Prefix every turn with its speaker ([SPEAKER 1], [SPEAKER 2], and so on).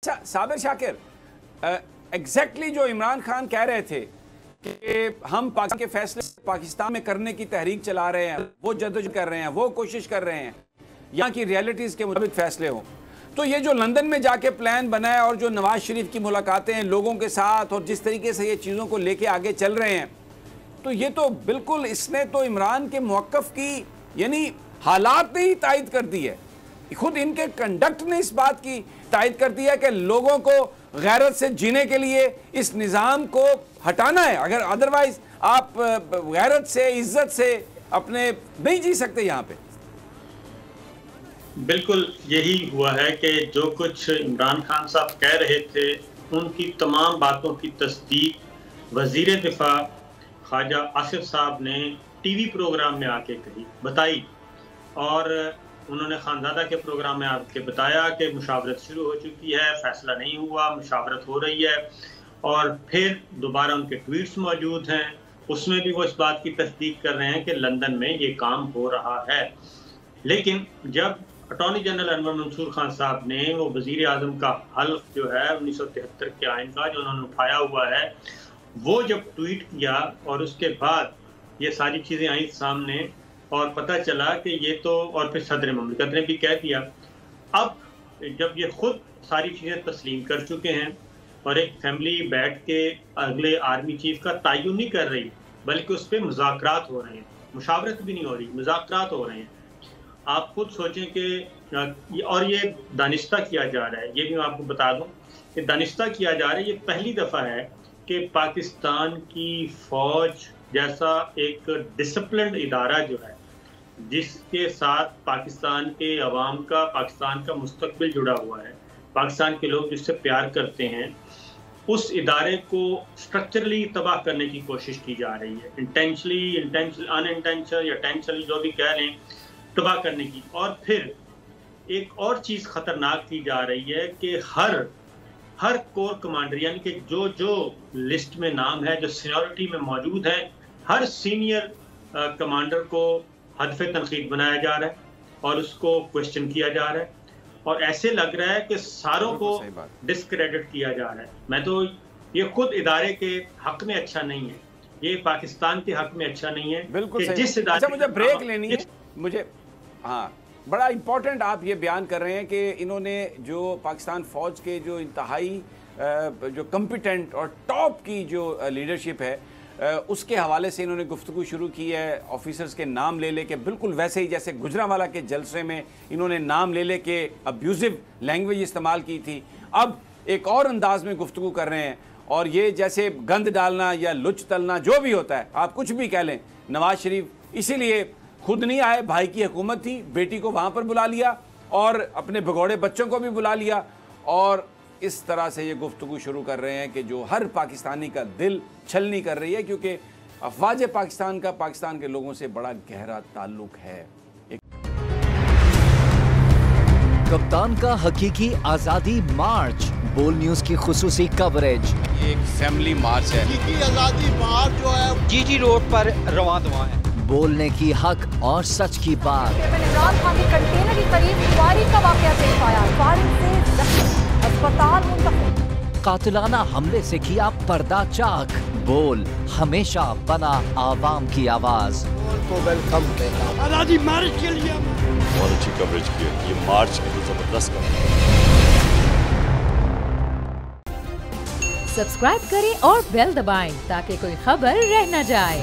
[SPEAKER 1] अच्छा साबिर शाकिर, एग्जैक्टली जो इमरान खान कह रहे थे कि हम पाकिस्तान के फैसले पाकिस्तान में करने की तहरीक चला रहे हैं, वो जद्दोजहद कर रहे हैं, वो कोशिश कर रहे हैं यहाँ की रियलिटीज़ के मुताबिक फैसले हों, तो ये जो लंदन में जाके प्लान बना है और जो नवाज शरीफ की मुलाकातें हैं लोगों के साथ और जिस तरीके से ये चीज़ों को लेके आगे चल रहे हैं, तो ये तो बिल्कुल इसने तो इमरान के मौक़िफ़ की यानी हालात ने ही तायद कर दी है। खुद इनके कंडक्ट ने इस बात की तायद कर दी है कि लोगों को गैरत से जीने के लिए इस निज़ाम को हटाना है, अगर अदरवाइज आप गैरत से इज्जत से अपने नहीं जी सकते यहाँ पे।
[SPEAKER 2] बिल्कुल यही हुआ है कि जो कुछ इमरान खान साहब कह रहे थे उनकी तमाम बातों की तस्दीक वज़ीर दिफा ख्वाजा आसिफ साहब ने टीवी प्रोग्राम में आके कही बताई, और उन्होंने खानज़ादा के प्रोग्राम में आके बताया कि मुशावरत शुरू हो चुकी है, फैसला नहीं हुआ, मुशावरत हो रही है। और फिर दोबारा उनके ट्वीट्स मौजूद हैं, उसमें भी वो इस बात की तस्दीक कर रहे हैं कि लंदन में ये काम हो रहा है। लेकिन जब अटॉर्नी जनरल अनवर मंसूर खान साहब ने वो वज़ीर आज़म का हल्फ जो है 1973 के आइन का जो उन्होंने उठाया हुआ है, वो जब ट्वीट किया और उसके बाद ये सारी चीज़ें आई सामने और पता चला कि ये तो, और फिर सदर ममलिकत ने भी कह दिया। अब जब ये खुद सारी चीज़ें तस्लीम कर चुके हैं और एक फैमिली बैठ के अगले आर्मी चीफ का तयन नहीं कर रही, बल्कि उस पर मुज़ाकरात हो रहे हैं, मुशावरत भी नहीं हो रही, मुज़ाकरात हो रहे हैं। आप खुद सोचें कि और ये दानिस्ता किया जा रहा है, ये भी मैं आपको बता दूं कि दानिस्ता किया जा रहा है। ये पहली दफ़ा है कि पाकिस्तान की फ़ौज जैसा एक डिसिप्लिन्ड इदारा जो है, जिसके साथ पाकिस्तान के अवाम का, पाकिस्तान का मुस्तकबिल जुड़ा हुआ है, पाकिस्तान के लोग जिससे प्यार करते हैं, उस इदारे को स्ट्रक्चरली तबाह करने की कोशिश की जा रही है, इंटेंशनली अनइंटेंशनल या टेंशनली जो भी कह लें, तबाह करने की। और फिर एक और चीज़ ख़तरनाक की जा रही है कि हर कोर कमांडर यानी कि जो लिस्ट में नाम है, जो सीनियरिटी में मौजूद है, हर सीनियर कमांडर को हदफ तनकीद बनाया जा रहा है और उसको क्वेश्चन किया जा रहा है, और ऐसे लग रहा है कि सारों को डिस्क्रेडिट किया जा रहा है। मैं तो ये खुद इदारे के हक में अच्छा नहीं है, ये पाकिस्तान के हक में अच्छा नहीं है।
[SPEAKER 1] बिल्कुल जिस इदारे अच्छा, मुझे ब्रेक लेनी है, मुझे हाँ बड़ा इंपॉर्टेंट आप ये बयान कर रहे हैं कि इन्होंने जो पाकिस्तान फ़ौज के जो इंतहाई जो कम्पिटेंट और टॉप की जो लीडरशिप है उसके हवाले से इन्होंने गुफ्तगू शुरू की है, ऑफिसर्स के नाम ले के, बिल्कुल वैसे ही जैसे गुजरांवाला के जलसे में इन्होंने नाम ले के अब्यूज़िव लैंग्वेज इस्तेमाल की थी। अब एक और अंदाज में गुफ्तगू कर रहे हैं, और ये जैसे गंद डालना या लुच तलना जो भी होता है, आप कुछ भी कह लें, नवाज शरीफ इसीलिए खुद नहीं आए, भाई की हुकूमत थी, बेटी को वहाँ पर बुला लिया और अपने भगोड़े बच्चों को भी बुला लिया, और इस तरह से ये गुफ्तगू शुरू कर रहे हैं कि जो हर पाकिस्तानी का दिल छलनी कर रही है, क्योंकि अफवाज पाकिस्तान का पाकिस्तान के लोगों से बड़ा गहरा ताल्लुक है।
[SPEAKER 3] कप्तान का हकीकी आज़ादी मार्च, बोल न्यूज की खुसूसी कवरेज।
[SPEAKER 4] ये एक फैमिली मार्च है,
[SPEAKER 5] हकीकी आज़ादी मार्च जो है
[SPEAKER 4] जीजी रोड पर रवां दवा है,
[SPEAKER 3] बोलने की हक और सच की बात।
[SPEAKER 6] इमरान खान के कंटेनर के करीब फायरिंग का वाकया पेश आया, फायरिंग से अस्पताल मुंतकिल।
[SPEAKER 3] कातिलाना हमले से किया पर्दा चाक, बोल हमेशा बना आवाम की आवाज।
[SPEAKER 5] को वेलकम कहता हूं आज़ादी मार्च के लिए।
[SPEAKER 7] बहुत अच्छी कवरेज की है, ये मार्च की तो जबरदस्त कवरेज।
[SPEAKER 8] सब्सक्राइब करें और बेल दबाएं ताकि कोई खबर रह न जाए।